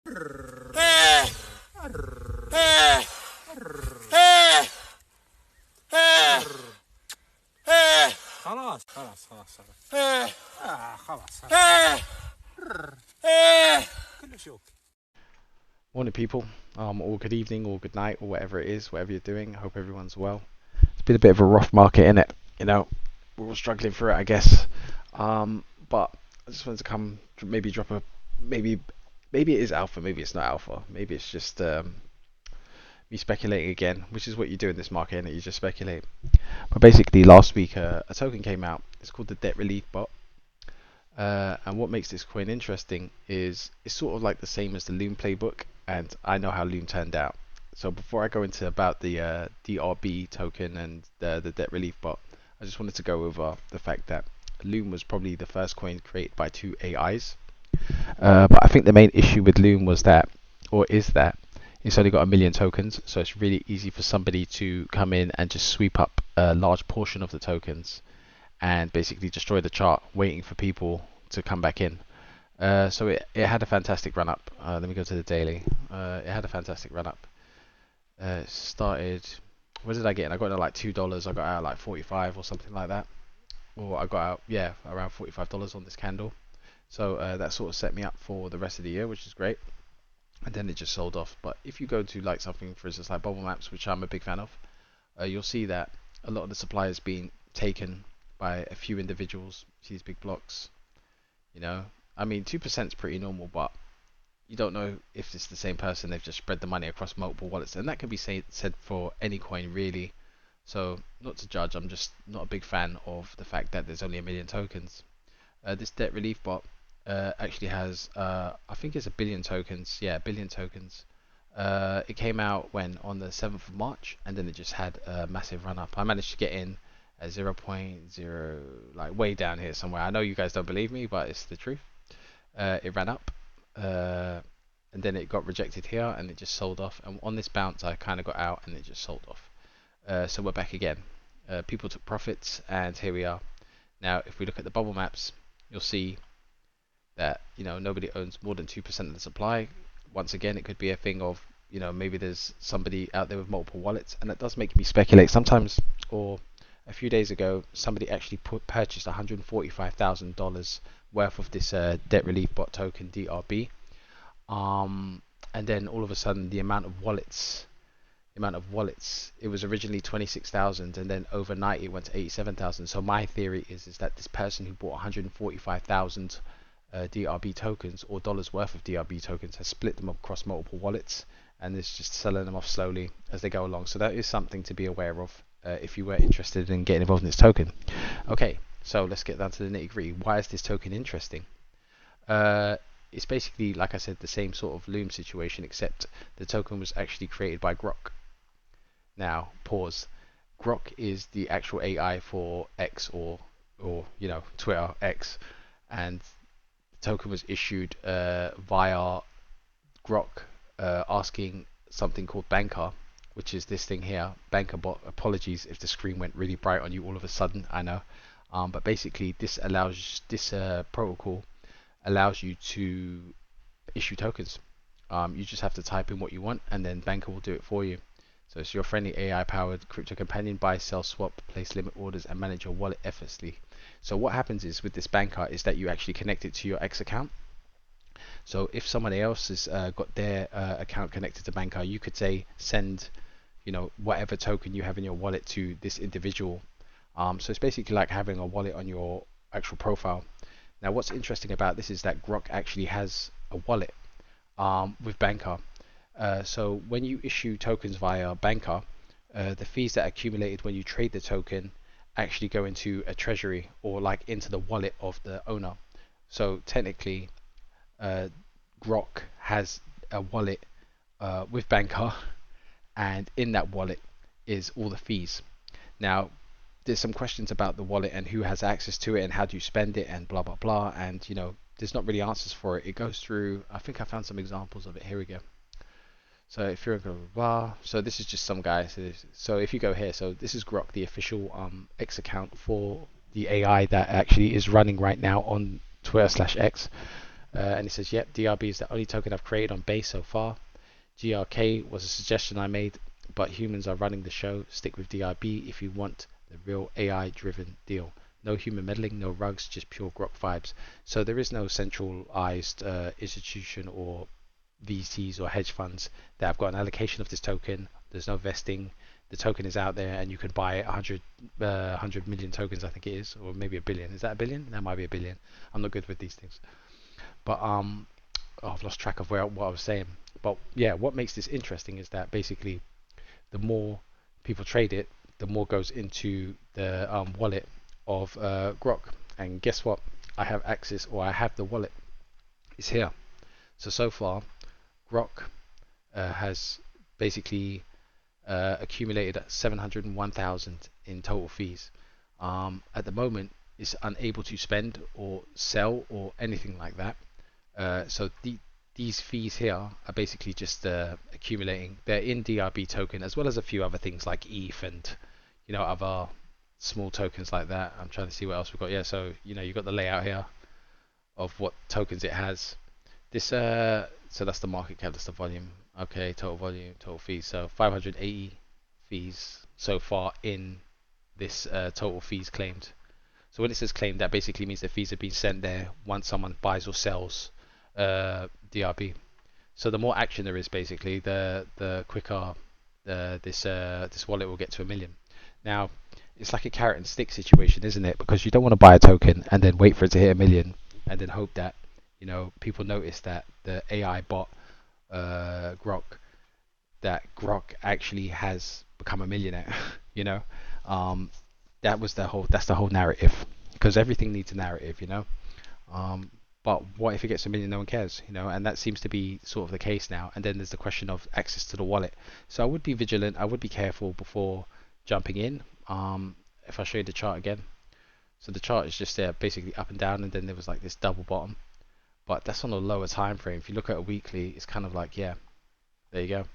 خلاص خلاص خلاص خلاص كلش اوكي. Morning people, or good evening or good night or whatever it is, whatever you're doing. I hope everyone's well. It's been a bit of a rough market, innit? You know, we're all struggling through it, I guess. But I just wanted to come, maybe drop a, maybe it is alpha, maybe it's not alpha, maybe it's just me speculating again, which is what you do in this market, innit? You just speculate. But basically, last week a token came out. It's called the Debt Relief Bot. And what makes this coin interesting is it's sort of like the same as the Loom playbook, and I know how Loom turned out. So before I go into about the DRB token and the debt relief bot, I just wanted to go over the fact that Loom was probably the first coin created by two AIs. But I think the main issue with Loom was that, or is that, it's only got 1 million tokens, so it's really easy for somebody to come in and just sweep up a large portion of the tokens and basically destroy the chart, waiting for people to come back in. So it had a fantastic run up. Let me go to the daily. It had a fantastic run up. It started, what did I get in? I got it at like $2. I got out like 45 or something like that. Or I got out, yeah, around $45 on this candle. So that sort of set me up for the rest of the year, which is great. And then it just sold off. But if you go to like something, for instance, like bubble maps, which I'm a big fan of, you'll see that a lot of the supply is being taken by a few individuals. See these big blocks, you know. I mean, 2% is pretty normal, but you don't know if it's the same person. They've just spread the money across multiple wallets, and that can be said for any coin really. So not to judge, I'm just not a big fan of the fact that there's only 1 million tokens. This debt relief bot actually has, I think it's 1 billion tokens. Yeah, 1 billion tokens. It came out on the 7th of March, and then it just had a massive run up. I managed to get in at 0.0, like way down here somewhere. I know you guys don't believe me, but it's the truth. It ran up, and then it got rejected here, and it just sold off. And on this bounce, I kind of got out, and it just sold off. So we're back again. People took profits, and here we are. Now, if we look at the bubble maps, you'll see that nobody owns more than 2% of the supply. Once again, it could be a thing of maybe there's somebody out there with multiple wallets, and that does make me speculate sometimes. Or a few days ago, somebody actually purchased $145,000 worth of this debt relief bot token DRB, and then all of a sudden the amount of wallets, it was originally 26,000, and then overnight it went to 87,000. So my theory is that this person who bought 145,000 DRB tokens, or dollars worth of DRB tokens, has split them across multiple wallets and is just selling them off slowly as they go along. So that is something to be aware of if you were interested in getting involved in this token. Okay, so let's get down to the nitty-gritty. Why is this token interesting? It's basically, like I said, the same sort of Loom situation, except the token was actually created by GROK. Now, pause. GROK is the actual AI for X, or Twitter X, and the token was issued via GROK, asking something called Bankr, which is this thing here, Bankr bot. Apologies if the screen went really bright on you all of a sudden, I know. But basically, this protocol allows you to issue tokens. You just have to type in what you want, and then Bankr will do it for you. So it's your friendly AI-powered crypto companion. Buy, sell, swap, place limit orders, and manage your wallet effortlessly. So what happens is with this Bankr is that you actually connect it to your X account. So if somebody else has got their account connected to Bankr, you could say send whatever token you have in your wallet to this individual. So it's basically like having a wallet on your actual profile. Now what's interesting about this is that GROK actually has a wallet with Bankr. So when you issue tokens via Bankr, the fees that are accumulated when you trade the token actually go into a treasury, or like into the wallet of the owner. So technically, GROK has a wallet with Bankr, and in that wallet is all the fees. Now there's some questions about the wallet and who has access to it and how do you spend it and blah blah blah, and there's not really answers for it. It goes through, I think I found some examples of it. Here we go. So if you're blah, blah, blah, so this is just some guy. So if you go here, so this is GROK, the official X account for the AI that actually is running right now on Twitter/X. And it says, yep, DRB is the only token I've created on Base so far. GRK was a suggestion I made, but humans are running the show. Stick with DRB if you want the real AI driven deal. No human meddling, no rugs, just pure GROK vibes. So there is no centralized institution or VCs or hedge funds that have got an allocation of this token. There's no vesting. The token is out there and you can buy 100 million tokens, I think it is, or maybe a billion. Is that a billion? That might be a billion. I'm not good with these things. But I've lost track of what I was saying. But yeah, what makes this interesting is that basically the more people trade it, the more goes into the wallet of GROK. And guess what? I have access, or I have the wallet. It's here. So far, GROK has basically accumulated 701,000 in total fees. At the moment, it's unable to spend or sell or anything like that. So these fees here are basically just accumulating. They're in DRB token as well as a few other things like ETH and other small tokens like that. I'm trying to see what else we've got. Yeah, so you've got the layout here of what tokens it has. This so that's the market cap, that's the volume. Okay, total volume, total fees. So 580 fees so far in this total fees claimed. So when it says claimed, that basically means the fees have been sent there once someone buys or sells DRB. So the more action there is, basically, the quicker this wallet will get to 1 million. Now, it's like a carrot and stick situation, isn't it? Because you don't want to buy a token and then wait for it to hit 1 million and then hope that people notice that the AI bot GROK actually has become a millionaire. That's the whole narrative, because everything needs a narrative. But what if it gets 1 million, no one cares, and that seems to be sort of the case now. And then there's the question of access to the wallet. So I would be vigilant, I would be careful before jumping in. If I show you the chart again, so the chart is just there basically up and down, and then there was like this double bottom, but that's on a lower time frame. If you look at a weekly, it's kind of like, yeah, there you go.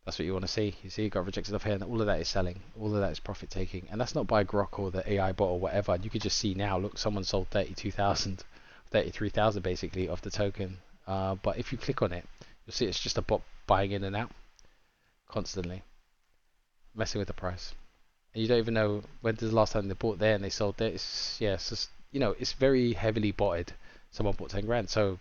That's what you want to see. You see, it got rejected off here, and all of that is selling. All of that is profit taking, and that's not by GROK or the AI bot or whatever. And you could just see now. Look, someone sold 32,000, 33,000 basically of the token. But if you click on it, you'll see it's just a bot buying in and out constantly, messing with the price. And you don't even know when the last time they bought there and they sold there. It's just, it's very heavily botted. Someone bought 10 grand. So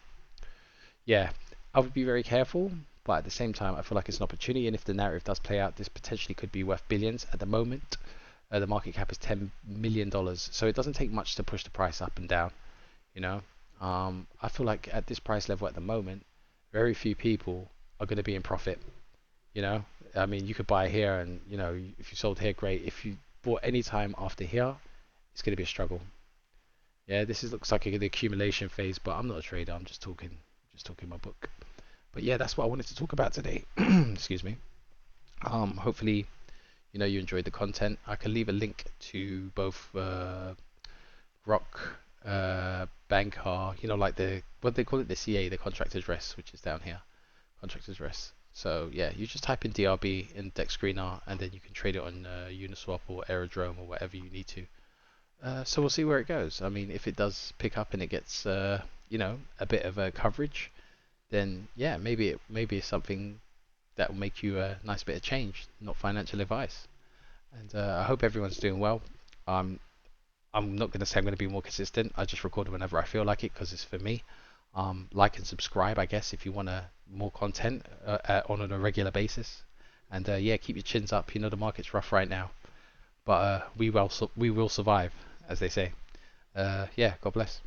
yeah, I would be very careful. But at the same time, I feel like it's an opportunity, and if the narrative does play out, this potentially could be worth billions. At the moment, the market cap is $10 million, so it doesn't take much to push the price up and down. I feel like at this price level at the moment, very few people are going to be in profit. I mean, you could buy here, and if you sold here, great. If you bought any time after here, it's going to be a struggle. Yeah, looks like an accumulation phase, but I'm not a trader. I'm just talking my book. But yeah, that's what I wanted to talk about today. Excuse me. Hopefully, you enjoyed the content. I can leave a link to both GROK, Bankr, like what they call it, the CA, the contractor's rest, which is down here, contractor's rest. So yeah, you just type in DRB in Dex Screener, and then you can trade it on Uniswap or Aerodrome or whatever you need to. So we'll see where it goes. I mean, if it does pick up and it gets a bit of a coverage, then yeah, maybe it's something that will make you a nice bit of change, not financial advice. And I hope everyone's doing well. I'm not going to say I'm going to be more consistent. I just record whenever I feel like it, because it's for me. Like and subscribe, I guess, if you want more content on a regular basis. And yeah, keep your chins up. The market's rough right now, but we will survive, as they say. Yeah, God bless.